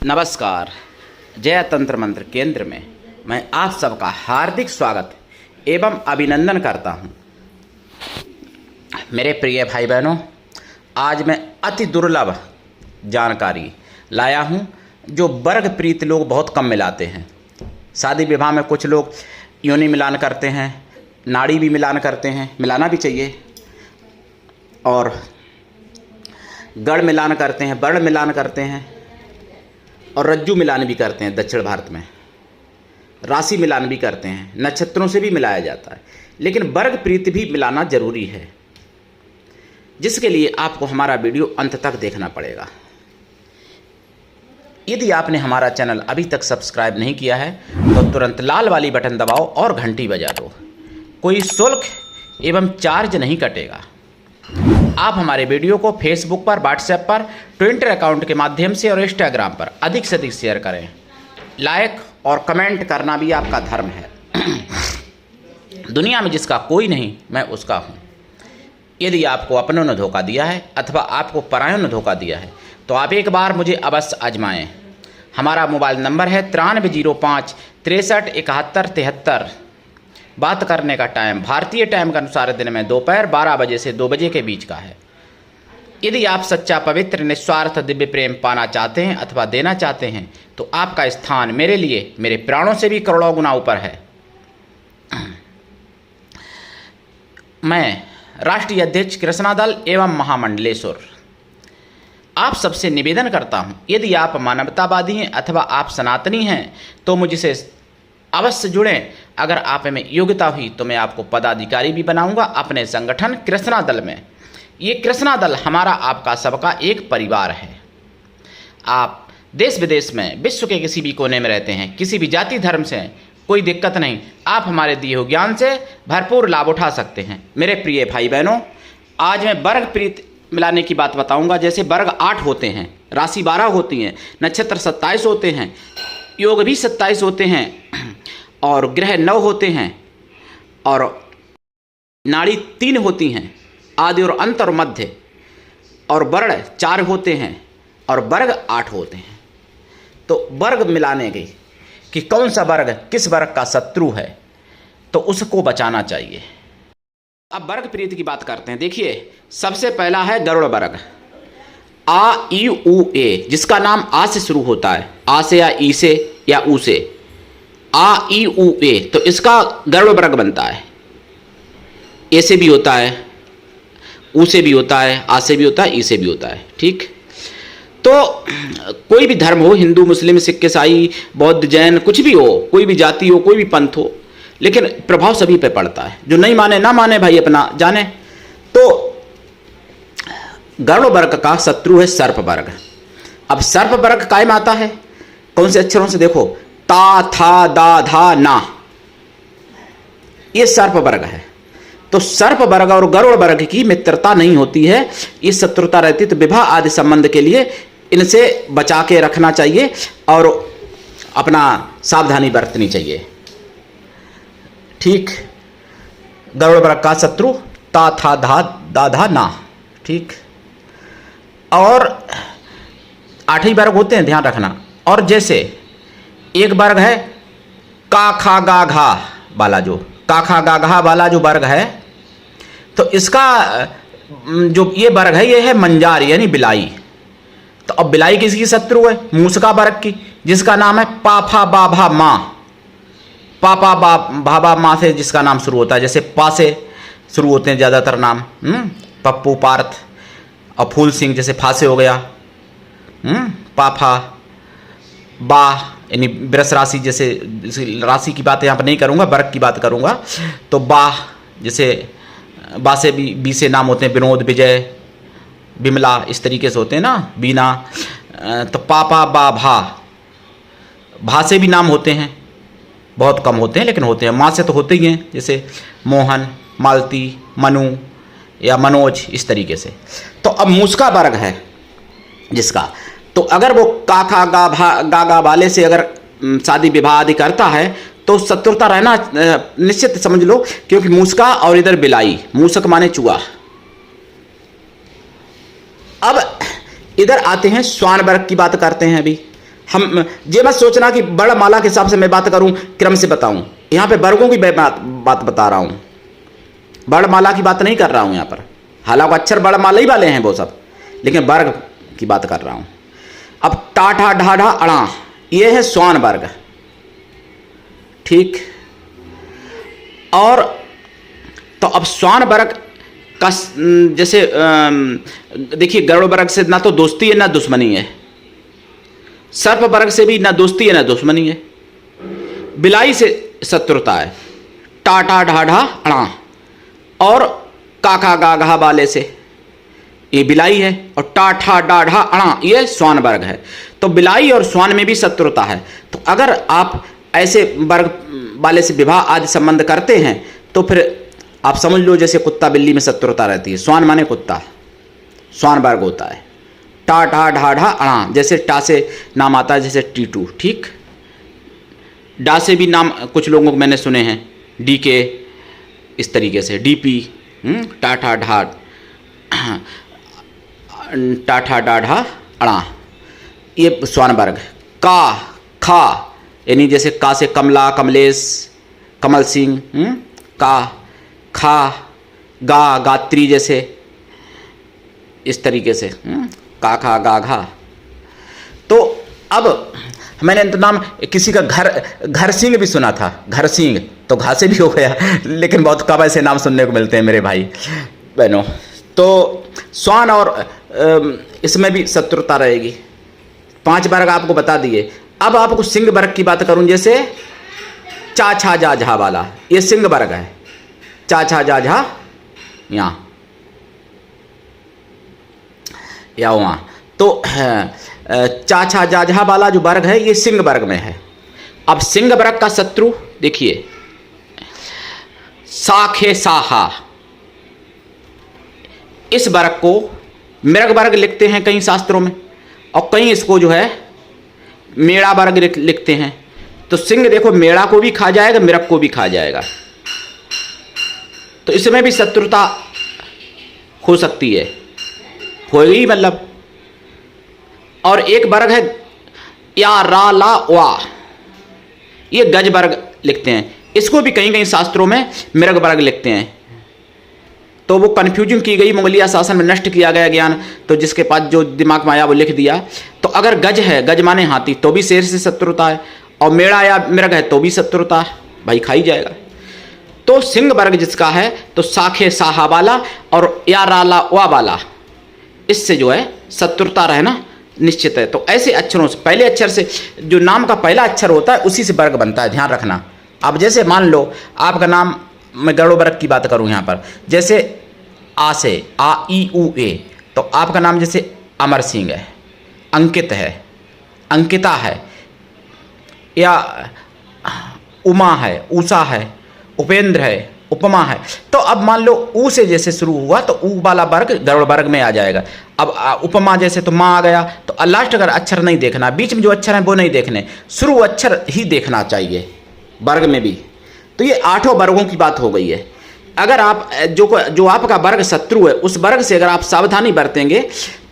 नमस्कार। जय तंत्र मंत्र केंद्र में मैं आप सबका हार्दिक स्वागत एवं अभिनंदन करता हूं। मेरे प्रिय भाई बहनों, आज मैं अति दुर्लभ जानकारी लाया हूं जो वर्ग प्रीत लोग बहुत कम मिलाते हैं। शादी विवाह में कुछ लोग योनि मिलान करते हैं, नाड़ी भी मिलान करते हैं, मिलाना भी चाहिए, और गढ़ मिलान करते हैं, वर्ण मिलान करते हैं, और रज्जु मिलान भी करते हैं। दक्षिण भारत में राशि मिलान भी करते हैं, नक्षत्रों से भी मिलाया जाता है, लेकिन वर्ग प्रीति भी मिलाना जरूरी है, जिसके लिए आपको हमारा वीडियो अंत तक देखना पड़ेगा। यदि आपने हमारा चैनल अभी तक सब्सक्राइब नहीं किया है तो तुरंत लाल वाली बटन दबाओ और घंटी बजा दो। कोई शुल्क एवं चार्ज नहीं कटेगा। आप हमारे वीडियो को फेसबुक पर, व्हाट्सएप पर, ट्विटर अकाउंट के माध्यम से और इंस्टाग्राम पर अधिक से अधिक शेयर करें। लाइक और कमेंट करना भी आपका धर्म है। दुनिया में जिसका कोई नहीं, मैं उसका हूँ। यदि आपको अपनों ने धोखा दिया है अथवा आपको परायों ने धोखा दिया है तो आप एक बार मुझे अवश्य आजमाएं। हमारा मोबाइल नंबर है 9305 63 71 73। बात करने का टाइम भारतीय टाइम के अनुसार दिन में दोपहर 12 बजे से 2 बजे के बीच का है। यदि आप सच्चा, पवित्र, निस्वार्थ दिव्य प्रेम पाना चाहते हैं अथवा देना चाहते हैं तो आपका स्थान मेरे लिए मेरे प्राणों से भी करोड़ों गुना ऊपर है। मैं राष्ट्रीय अध्यक्ष कृष्णा दल एवं महामंडलेश्वर आप सबसे निवेदन करता हूं, यदि आप मानवतावादी हैं अथवा आप सनातनी हैं तो मुझसे अवश्य जुड़ें। अगर आप में योग्यता हुई तो मैं आपको पदाधिकारी भी बनाऊंगा अपने संगठन कृष्णा दल में। ये कृष्णा दल हमारा, आपका, सबका एक परिवार है। आप देश विदेश में, विश्व के किसी भी कोने में रहते हैं, किसी भी जाति धर्म से हैं, कोई दिक्कत नहीं। आप हमारे दिए हुए ज्ञान से भरपूर लाभ उठा सकते हैं। मेरे प्रिय भाई बहनों, आज मैं वर्ग प्रीत मिलाने की बात बताऊंगा। जैसे वर्ग 8 होते हैं, राशि 12 होती हैं, नक्षत्र 27 होते हैं, योग भी 27 होते हैं, और ग्रह 9 होते हैं, और नाड़ी 3 होती हैं, आदि और अंत और मध्य, और वर्ण 4 होते हैं, और वर्ग 8 होते हैं। तो वर्ग मिलाने की कि कौन सा वर्ग किस वर्ग का शत्रु है तो उसको बचाना चाहिए। अब वर्ग प्रीति की बात करते हैं। देखिए, सबसे पहला है गरुड़ वर्ग, आ ई उ ए, जिसका नाम आ से शुरू होता है, आ से या ई से या ऊ से, आ ई उ ए, तो इसका गरुड़ वर्ग बनता है। ए से भी होता है, ऊ से भी होता है, आ से भी होता है, ई से भी होता है। ठीक, तो कोई भी धर्म हो, हिंदू, मुस्लिम, सिख, ईसाई, बौद्ध, जैन, कुछ भी हो, कोई भी जाति हो, कोई भी पंथ हो, लेकिन प्रभाव सभी पे पड़ता है। जो नहीं माने ना माने, भाई अपना जाने। तो गरुड़ वर्ग का शत्रु है सर्प वर्ग। अब सर्प वर्ग कायम आता है कौन से अक्षरों से? देखो, ता, था, दा, धा, ना, ये सर्प वर्ग है। तो सर्प वर्ग और गरुड़ वर्ग की मित्रता नहीं होती है, ये शत्रुता रहती। तो विवाह आदि संबंध के लिए इनसे बचा के रखना चाहिए और अपना सावधानी बरतनी चाहिए। ठीक, गरुड़ वर्ग का शत्रु ता, था, धा, दा, धा, ना। ठीक, और 8 ही वर्ग होते हैं, ध्यान रखना। और जैसे एक वर्ग है का, खा, गा, घा वाला, जो का, खा, गा, घा वाला जो वर्ग है, तो इसका जो ये वर्ग है, ये है मंजार यानी बिलाई। तो अब बिलाई किसकी शत्रु है? मूसका वर्ग की, जिसका नाम है पाफा बाभा माँ। पापा भाभा माँ से जिसका नाम शुरू होता है, जैसे पा से शुरू होते हैं ज़्यादातर नाम, पप्पू, पार्थ, और फूल सिंह जैसे फा से हो गया, पाफा, बा यानी वृष राशि, जैसे राशि की बात यहाँ पर नहीं करूँगा, वर्ग की बात करूँगा। तो बा, जैसे बा से भी बी से नाम होते हैं, विनोद, विजय, बिमला, इस तरीके से होते हैं ना, बीना। तो पापा बा भा, भा से भी नाम होते हैं, बहुत कम होते हैं लेकिन होते हैं। माँ से तो होते ही हैं, जैसे मोहन, मालती, मनु या मनोज, इस तरीके से। तो अब मूसका वर्ग है जिसका, तो अगर वो का, खा, गा, भा, गा, गा वाले से अगर शादी विवाह आदि करता है तो शत्रुता रहना निश्चित समझ लो, क्योंकि मूसका और इधर बिलाई, मूसक माने चूहा। अब इधर आते हैं, श्वान वर्ग की बात करते हैं अभी। हम ये मत सोचना कि वर्णमाला के हिसाब से मैं बात करूं, क्रम से बताऊं। यहां पे वर्गों की बात बता रहा हूं, वर्णमाला की बात नहीं कर रहा हूं यहां पर। हालांकि अक्षर वर्णमाला ही वाले हैं वो सब, लेकिन वर्ग की बात कर रहा हूं। अब टा ठा ढा ढा अणा, ये है श्वान वर्ग, ठीक। और तो अब श्वान वर्ग का जैसे देखिए, गरुड़ वर्ग से ना तो दोस्ती है ना दुश्मनी है, सर्प वर्ग से भी ना दोस्ती है ना दुश्मनी है, बिलाई से शत्रुता है, टा टा ढा ढा अणा। और काका गा घा वाले से ये बिलाई है, और टा ठा डा ढा अणा ये श्वान वर्ग है। तो बिलाई और श्वान में भी शत्रुता है। तो अगर आप ऐसे वर्ग वाले से विवाह आदि संबंध करते हैं तो फिर आप समझ लो जैसे कुत्ता बिल्ली में शत्रुता रहती है। श्वान माने कुत्ता, श्वान वर्ग होता है। टा ठा ढा ढा अणा, जैसे टा से नाम आता है जैसे टीटू, ठीक। डा से भी नाम कुछ लोगों को मैंने सुने हैं, डी के, इस तरीके से डीपी, टा ठा ढा टा ठा डा ढा अणा, ये श्वान वर्ग। का खा यानी जैसे का से कमला, कमलेश, कमल सिंह, का खा, गा गात्री, जैसे इस तरीके से का खा गा घा। तो अब मैंने तो नाम किसी का घर सिंह भी सुना था, घर सिंह, तो घा से भी हो गया, लेकिन बहुत कम ऐसे नाम सुनने को मिलते हैं मेरे भाई बहनों। तो श्वान और इसमें भी शत्रुता रहेगी। 5 वर्ग आपको बता दिए। अब आपको सिंह वर्ग की बात करूं, जैसे चा छा जा झा वाला, ये सिंह वर्ग है। चा छा जा झा यहाँ या वहाँ, तो चा छा जा झा वाला जो वर्ग है ये सिंह वर्ग में है। अब सिंह वर्ग का शत्रु देखिए, साखे साहा, इस वर्ग को मृग वर्ग लिखते हैं कई शास्त्रों में, और कई इसको जो है मेड़ा वर्ग लिखते हैं। तो सिंह देखो मेड़ा को भी खा जाएगा, मृग को भी खा जाएगा, तो इसमें भी शत्रुता हो सकती है, होगी मतलब। और एक वर्ग है या रा ला वा, ये गज वर्ग लिखते हैं, इसको भी कहीं कहीं शास्त्रों में मृग वर्ग लिखते हैं। तो वो कन्फ्यूजिंग की गई, मुगलिया शासन में नष्ट किया गया ज्ञान, तो जिसके पास जो दिमाग में आया वो लिख दिया। तो अगर गज है, गज माने हाथी, तो भी शेर से शत्रुता है, और मेड़ा या मृग है तो भी शत्रुता है, भाई खाई जाएगा। तो सिंह वर्ग जिसका है तो साखे साहा वाला और या राला वा वाला, इससे जो है शत्रुता रहना निश्चित है। तो ऐसे अक्षरों से, पहले अक्षर से, जो नाम का पहला अक्षर होता है उसी से वर्ग बनता है, ध्यान रखना। अब जैसे मान लो आपका नाम, मैं गरुड़ वर्ग की बात करूं यहाँ पर, जैसे आ से आ ई उ ए, तो आपका नाम जैसे अमर सिंह है, अंकित है, अंकिता है, या उमा है, उषा है, उपेंद्र है, उपमा है। तो अब मान लो ऊ से जैसे शुरू हुआ तो ऊ वाला वर्ग गरुड़ वर्ग में आ जाएगा। अब उपमा जैसे तो माँ आ गया, तो लास्ट अगर अक्षर नहीं देखना, बीच में जो अक्षर हैं वो नहीं देखने, शुरू अक्षर ही देखना चाहिए वर्ग में भी। तो ये 8 वर्गों की बात हो गई है। अगर आप जो आपका वर्ग शत्रु है उस वर्ग से अगर आप सावधानी बरतेंगे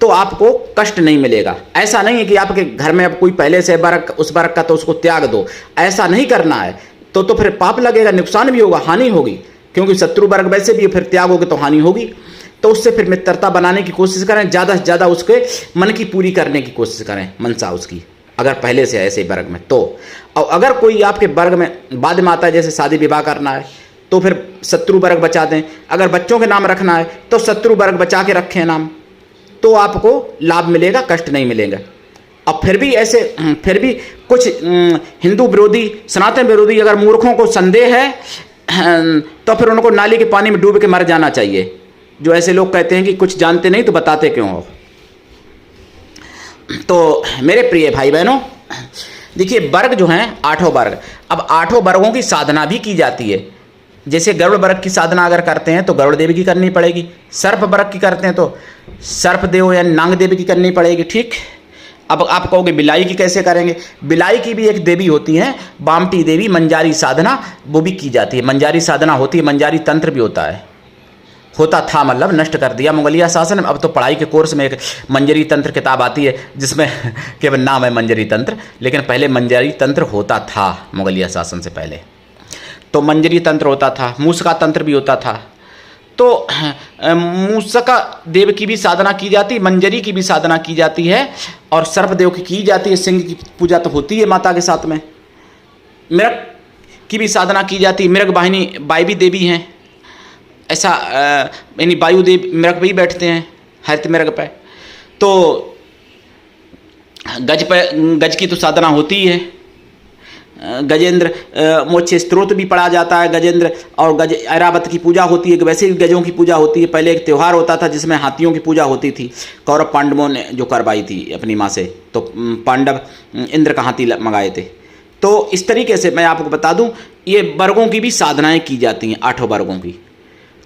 तो आपको कष्ट नहीं मिलेगा। ऐसा नहीं है कि आपके घर में अब कोई पहले से वर्ग, उस वर्ग का तो उसको त्याग दो, ऐसा नहीं करना है। तो फिर पाप लगेगा, नुकसान भी होगा, हानि होगी, क्योंकि शत्रु वर्ग वैसे भी फिर त्यागोगे तो हानि होगी। तो उससे फिर मित्रता बनाने की कोशिश करें, ज़्यादा से ज़्यादा उसके मन की पूरी करने की कोशिश करें, मनसा उसकी, अगर पहले से ऐसे वर्ग में। तो और अगर कोई आपके वर्ग में बाद में आता है, जैसे शादी विवाह करना है, तो फिर शत्रु वर्ग बचा दें। अगर बच्चों के नाम रखना है तो शत्रु वर्ग बचा के रखें नाम, तो आपको लाभ मिलेगा, कष्ट नहीं मिलेगा। अब फिर भी ऐसे, फिर भी कुछ हिंदू विरोधी, सनातन विरोधी अगर मूर्खों को संदेह है तो फिर उनको नाली के पानी में डूब के मर जाना चाहिए। जो ऐसे लोग कहते हैं कि कुछ जानते नहीं तो बताते क्यों हो। तो मेरे प्रिय भाई बहनों, देखिए वर्ग जो हैं 8 वर्ग, अब 8 वर्गों की साधना भी की जाती है। जैसे गरुड़ वर्ग की साधना अगर करते हैं तो गरुड़ देवी की करनी पड़ेगी, सर्प वर्ग की करते हैं तो सर्प देव या नांग देवी की करनी पड़ेगी, ठीक। अब आप कहोगे बिलाई की कैसे करेंगे? बिलाई की भी एक देवी होती है, बामटी देवी, मंजारी साधना वो भी की जाती है। मंजारी साधना होती है, मंजारी तंत्र भी होता है, होता था मतलब नष्ट कर दिया मुगलिया शासन। अब तो पढ़ाई के कोर्स में एक मंजरी तंत्र किताब आती है जिसमें केवल नाम है मंजरी तंत्र, लेकिन पहले मंजरी तंत्र होता था मुगलिया शासन से पहले। तो मंजरी तंत्र होता था, मूसका तंत्र भी होता था। तो मूसका देव की भी साधना की जाती, मंजरी की भी साधना की जाती है और सर्पदेव की जाती है। सिंह की पूजा तो होती है माता के साथ में। मृग की भी साधना की जाती है। मृग वाहिनी वायवी देवी हैं, ऐसा यानी वायुदेव मृग पे ही बैठते हैं, हरित मृग पे। तो गज की तो साधना होती ही है। गजेंद्र मोक्ष स्त्रोत भी पढ़ा जाता है। गजेंद्र और गज ऐरावत की पूजा होती है। वैसे ही गजों की पूजा होती है। पहले एक त्यौहार होता था जिसमें हाथियों की पूजा होती थी, कौरव पांडवों ने जो करवाई थी अपनी माँ से। तो पांडव इंद्र का हाथी मंगाए थे। तो इस तरीके से मैं आपको बता दूं, ये वर्गों की भी साधनाएं की जाती हैं, 8 वर्गों की।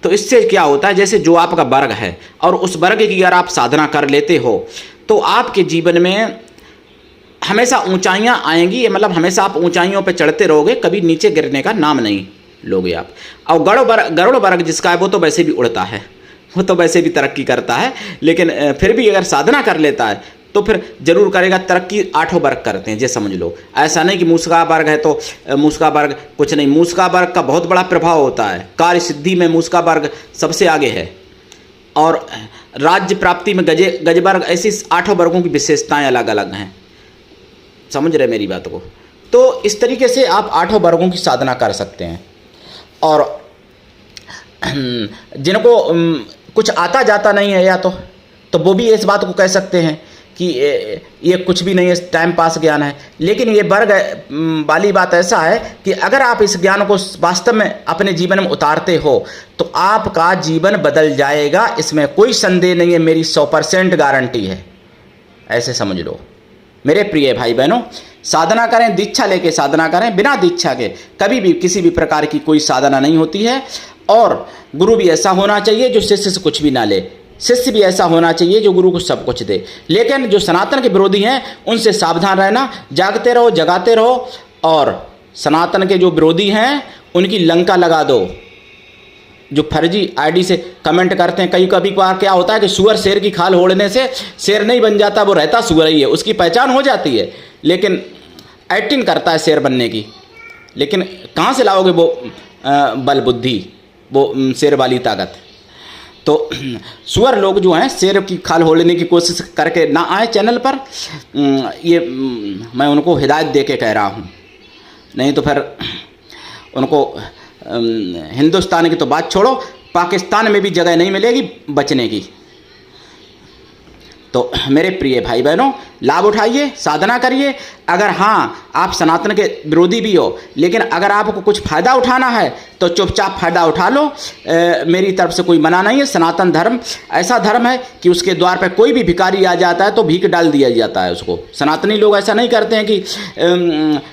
तो इससे क्या होता है, जैसे जो आपका वर्ग है और उस वर्ग की अगर आप साधना कर लेते हो तो आपके जीवन में हमेशा ऊंचाइयां आएंगी। ये मतलब हमेशा आप ऊंचाइयों पे चढ़ते रहोगे, कभी नीचे गिरने का नाम नहीं लोगे आप। और गरुड़ वर्ग जिसका है वो तो वैसे भी उड़ता है, वो तो वैसे भी तरक्की करता है, लेकिन फिर भी अगर साधना कर लेता है तो फिर जरूर करेगा तरक्की। 8 वर्ग करते हैं, ये समझ लो। ऐसा नहीं कि मूसका वर्ग है तो मूसका वर्ग कुछ नहीं। मूसका वर्ग का बहुत बड़ा प्रभाव होता है। कार्य सिद्धि में मूसका वर्ग सबसे आगे है और राज्य प्राप्ति में गज वर्ग। ऐसी 8 वर्गों की विशेषताएं अलग अलग हैं, समझ रहे मेरी बात को। तो इस तरीके से आप 8 वर्गों की साधना कर सकते हैं। और जिनको कुछ आता जाता नहीं है या तो वो भी इस बात को कह सकते हैं कि ये कुछ भी नहीं है, टाइम पास ज्ञान है। लेकिन ये वर्ग वाली बात ऐसा है कि अगर आप इस ज्ञान को वास्तव में अपने जीवन में उतारते हो तो आपका जीवन बदल जाएगा, इसमें कोई संदेह नहीं है। मेरी 100% गारंटी है, ऐसे समझ लो मेरे प्रिय भाई बहनों। साधना करें, दीक्षा लेके साधना करें। बिना दीक्षा के कभी भी किसी भी प्रकार की कोई साधना नहीं होती है। और गुरु भी ऐसा होना चाहिए जो शिष्य से कुछ भी ना ले। शिष्य भी ऐसा होना चाहिए जो गुरु को सब कुछ दे। लेकिन जो सनातन के विरोधी हैं उनसे सावधान रहना, जागते रहो, जगाते रहो। और सनातन के जो विरोधी हैं उनकी लंका लगा दो। जो फर्जी आईडी से कमेंट करते हैं, कभी बार क्या होता है कि सुअर शेर की खाल ओढ़ने से शेर नहीं बन जाता, वो रहता सुअर ही है, उसकी पहचान हो जाती है, लेकिन एक्टिंग करता है शेर बनने की। लेकिन कहाँ से लाओगे वो बल बुद्धि, वो शेर वाली ताकत? तो सुअर लोग जो हैं शेर की खाल ओढ़ने की कोशिश करके ना आए चैनल पर। ये मैं उनको हिदायत दे के कह रहा हूँ, नहीं तो फिर उनको हिंदुस्तान की तो बात छोड़ो, पाकिस्तान में भी जगह नहीं मिलेगी बचने की। तो मेरे प्रिय भाई बहनों, लाभ उठाइए, साधना करिए। अगर हाँ आप सनातन के विरोधी भी हो, लेकिन अगर आपको कुछ फ़ायदा उठाना है तो चुपचाप फ़ायदा उठा लो। मेरी तरफ से कोई मना नहीं है। सनातन धर्म ऐसा धर्म है कि उसके द्वार पर कोई भी भिखारी आ जाता है तो भीख डाल दिया जाता है उसको। सनातनी लोग ऐसा नहीं करते हैं कि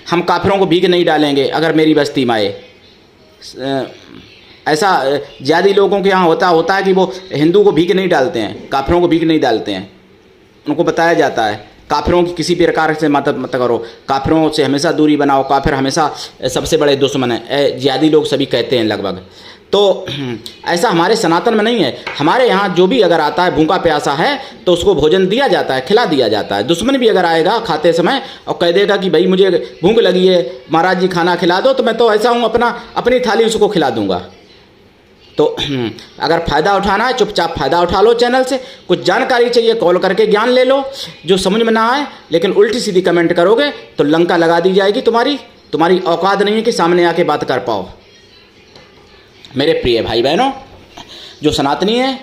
हम काफिरों को भीख नहीं डालेंगे अगर मेरी बस्ती में आए। ऐसा ज़्यादा लोगों के यहाँ होता है कि वो हिंदू को भीख नहीं डालते हैं, काफिरों को भीख नहीं डालते हैं। उनको बताया जाता है काफिरों की किसी भी प्रकार से मदद मत करो, काफिरों से हमेशा दूरी बनाओ, काफिर हमेशा सबसे बड़े दुश्मन है, ज़्यादा लोग सभी कहते हैं लगभग। तो ऐसा हमारे सनातन में नहीं है। हमारे यहाँ जो भी अगर आता है भूखा प्यासा है तो उसको भोजन दिया जाता है, खिला दिया जाता है। दुश्मन भी अगर आएगा खाते समय और कह देगा कि भाई मुझे भूख लगी है, महाराज जी खाना खिला दो, तो मैं तो ऐसा हूँ अपनी थाली उसको खिला दूंगा। तो अगर फ़ायदा उठाना है चुपचाप फ़ायदा उठा लो चैनल से। कुछ जानकारी चाहिए कॉल करके ज्ञान ले लो, जो समझ में ना आए। लेकिन उल्टी सीधी कमेंट करोगे तो लंका लगा दी जाएगी तुम्हारी औकात नहीं है कि सामने आके बात कर पाओ। मेरे प्रिय भाई बहनों, जो सनातनी है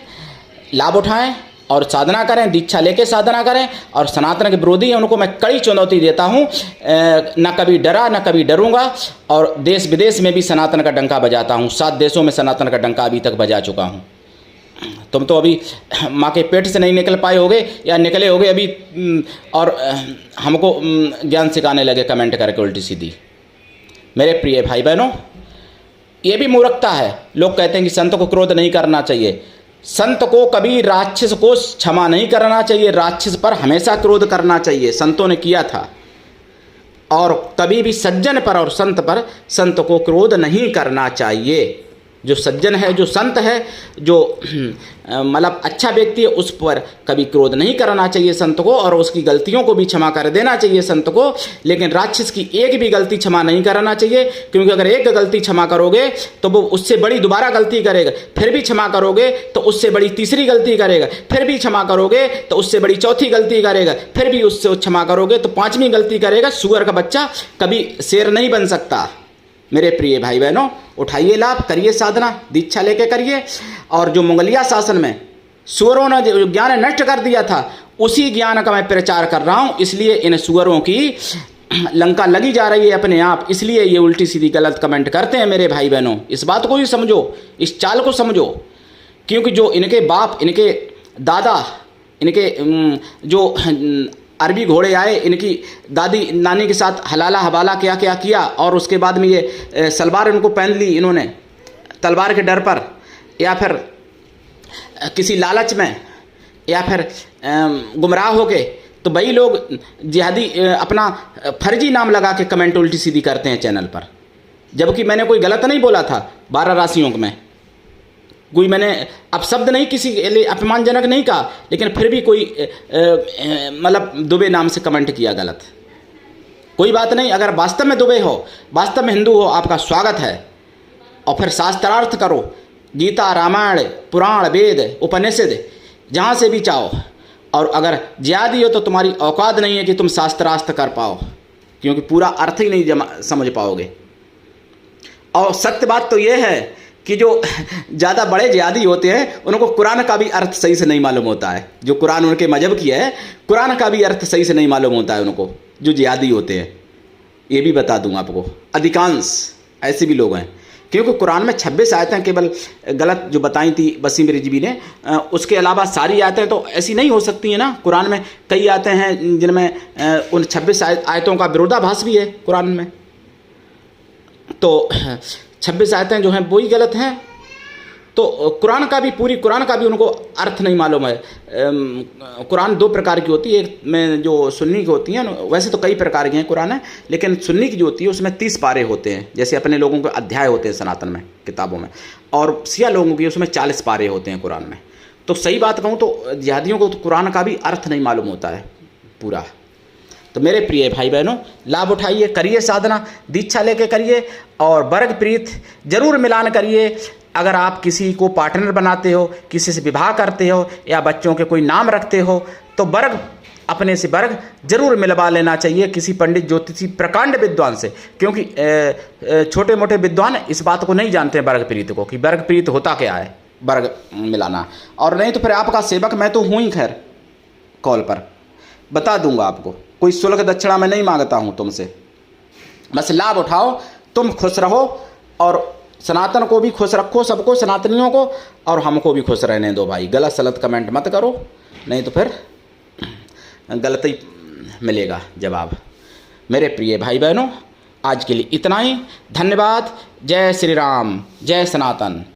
लाभ उठाएं और साधना करें, दीक्षा लेके साधना करें। और सनातन के विरोधी हैं उनको मैं कड़ी चुनौती देता हूँ, न कभी डरा न कभी डरूंगा। और देश विदेश में भी सनातन का डंका बजाता हूँ। 7 देशों में सनातन का डंका अभी तक बजा चुका हूँ। तुम तो अभी माँ के पेट से नहीं निकल पाए होगे या निकले होगे अभी, और हमको ज्ञान सिखाने लगे कमेंट करके उल्टी सीधी। मेरे प्रिय भाई बहनों, ये भी मूर्खता है। लोग कहते हैं कि संत को क्रोध नहीं करना चाहिए। संत को कभी राक्षस को क्षमा नहीं करना चाहिए, राक्षस पर हमेशा क्रोध करना चाहिए। संतों ने किया था। और कभी भी सज्जन पर और संत को क्रोध नहीं करना चाहिए। जो सज्जन है, जो संत है, जो मतलब अच्छा व्यक्ति है, उस पर कभी क्रोध नहीं करना चाहिए संत को, और उसकी गलतियों को भी क्षमा कर देना चाहिए संत को। लेकिन राक्षस की एक भी गलती क्षमा नहीं करना चाहिए, क्योंकि अगर एक गलती क्षमा करोगे तो वो उससे बड़ी दोबारा गलती करेगा, फिर भी क्षमा करोगे तो उससे बड़ी तीसरी गलती करेगा, फिर भी क्षमा करोगे तो उससे बड़ी चौथी गलती करेगा, फिर भी उससे क्षमा करोगे तो पांचवी गलती करेगा। सुअर का बच्चा कभी शेर नहीं बन सकता। मेरे प्रिय भाई बहनों, उठाइए लाभ, करिए साधना, दीक्षा लेके करिए। और जो मुगलिया शासन में सुअरों ने जो ज्ञान नष्ट कर दिया था, उसी ज्ञान का मैं प्रचार कर रहा हूँ। इसलिए इन सुअरों की लंका लगी जा रही है अपने आप, इसलिए ये उल्टी सीधी गलत कमेंट करते हैं। मेरे भाई बहनों, इस बात को ही समझो, इस चाल को समझो, क्योंकि जो इनके बाप, इनके दादा, इनके जो अरबी घोड़े आए, इनकी दादी नानी के साथ हलाला हवाला क्या क्या किया, और उसके बाद में ये सलवार इनको पहन ली इन्होंने तलवार के डर पर, या फिर किसी लालच में, या फिर गुमराह होके, तो वही लोग जिहादी अपना फर्जी नाम लगा के कमेंट उल्टी सीधी करते हैं चैनल पर। जबकि मैंने कोई गलत नहीं बोला था 12 राशियों में, कोई मैंने अपशब्द नहीं, किसी के लिए अपमानजनक नहीं कहा, लेकिन फिर भी कोई मतलब दुबे नाम से कमेंट किया गलत। कोई बात नहीं, अगर वास्तव में दुबे हो, वास्तव में हिंदू हो, आपका स्वागत है। और फिर शास्त्रार्थ करो, गीता, रामायण, पुराण, वेद, उपनिषद, जहाँ से भी चाहो। और अगर जिहादी हो तो तुम्हारी औकात नहीं है कि तुम शास्त्रार्थ कर पाओ, क्योंकि पूरा अर्थ ही नहीं समझ पाओगे। और सत्य बात तो ये है कि जो ज़्यादा बड़े जिहादी होते हैं उनको कुरान का भी अर्थ सही से नहीं मालूम होता है। जो कुरान उनके मजहब की है, कुरान का भी अर्थ सही से नहीं मालूम होता है उनको, जो जिहादी होते हैं। ये भी बता दूं आपको, अधिकांश ऐसे भी लोग हैं, क्योंकि कुरान में 26 आयतें केवल गलत जो बताई थी वसीम रिजवी ने, उसके अलावा सारी आयतें तो ऐसी नहीं हो सकती हैं ना। कुरान में कई आयतें हैं जिनमें उन 26 आयतों का विरोधाभास भी है कुरान में। तो 26 आयतें जो हैं वही गलत हैं। तो कुरान का भी, पूरी कुरान का भी उनको अर्थ नहीं मालूम है। कुरान 2 प्रकार की होती है, एक में जो सुन्नी की होती हैं, वैसे तो कई प्रकार की हैं कुरान है, लेकिन सुन्नी की जो होती है उसमें 30 पारे होते हैं, जैसे अपने लोगों के अध्याय होते हैं सनातन में किताबों में, और सिया लोगों की उसमें 40 पारे होते हैं कुरान में। तो सही बात कहूँ तो जिहादियों को तो कुरान का भी अर्थ नहीं मालूम होता है पूरा। तो मेरे प्रिय भाई बहनों, लाभ उठाइए, करिए साधना, दीक्षा लेके करिए, और वर्ग प्रीत जरूर मिलान करिए। अगर आप किसी को पार्टनर बनाते हो, किसी से विवाह करते हो, या बच्चों के कोई नाम रखते हो, तो वर्ग, अपने से वर्ग जरूर मिलवा लेना चाहिए किसी पंडित, ज्योतिषी, प्रकांड विद्वान से। क्योंकि छोटे मोटे विद्वान इस बात को नहीं जानते हैं वर्ग प्रीत को, कि वर्ग प्रीत होता क्या है, वर्ग मिलाना। और नहीं तो फिर आपका सेवक मैं तो हूँ ही, खैर कॉल पर बता दूंगा आपको। कोई शुल्क दक्षिणा मैं नहीं मांगता हूँ तुमसे, बस लाभ उठाओ, तुम खुश रहो, और सनातन को भी खुश रखो, सबको, सनातनियों को, और हमको भी खुश रहने दो भाई। गलत सलत कमेंट मत करो, नहीं तो फिर गलत ही मिलेगा जवाब। मेरे प्रिय भाई बहनों, आज के लिए इतना ही। धन्यवाद। जय श्री राम, जय सनातन।